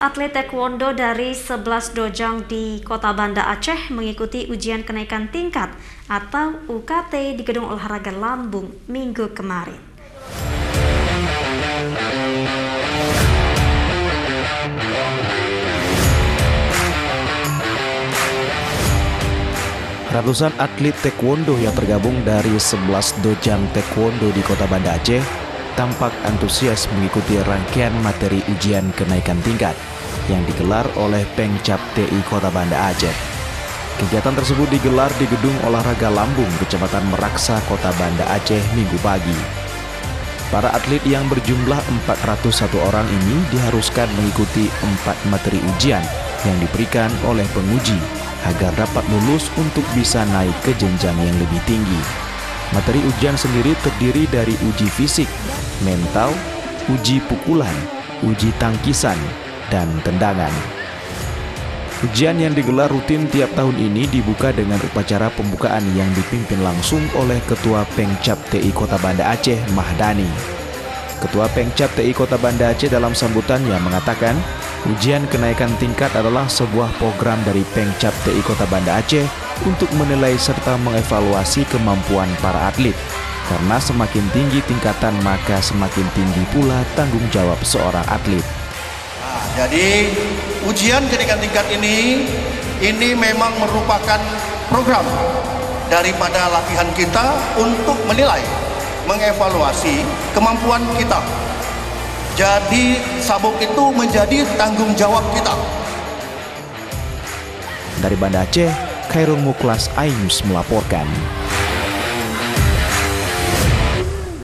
Atlet taekwondo dari 11 dojang di Kota Banda Aceh mengikuti ujian kenaikan tingkat atau UKT di Gedung Olahraga Lambung Minggu kemarin. Ratusan atlet taekwondo yang tergabung dari 11 dojang taekwondo di Kota Banda Aceh tampak antusias mengikuti rangkaian materi ujian kenaikan tingkat yang digelar oleh Pengcap TI Kota Banda Aceh. Kegiatan tersebut digelar di Gedung Olahraga Lambung, Kecamatan Meraksa, Kota Banda Aceh, Minggu pagi. Para atlet yang berjumlah 401 orang ini diharuskan mengikuti 4 materi ujian yang diberikan oleh penguji agar dapat lulus untuk bisa naik ke jenjang yang lebih tinggi. Materi ujian sendiri terdiri dari uji fisik, mental, uji pukulan, uji tangkisan, dan tendangan. Ujian yang digelar rutin tiap tahun ini dibuka dengan upacara pembukaan yang dipimpin langsung oleh Ketua Pengcap TI Kota Banda Aceh, Mahdani. Ketua Pengcap TI Kota Banda Aceh dalam sambutannya mengatakan, ujian kenaikan tingkat adalah sebuah program dari Pengcap TI Kota Banda Aceh untuk menilai serta mengevaluasi kemampuan para atlet. Karena semakin tinggi tingkatan, maka semakin tinggi pula tanggung jawab seorang atlet. Jadi ujian kenaikan tingkat ini memang merupakan program daripada latihan kita untuk menilai, mengevaluasi kemampuan kita. Jadi sabuk itu menjadi tanggung jawab kita. Dari Banda Aceh, Khairul Muklas Aimus melaporkan.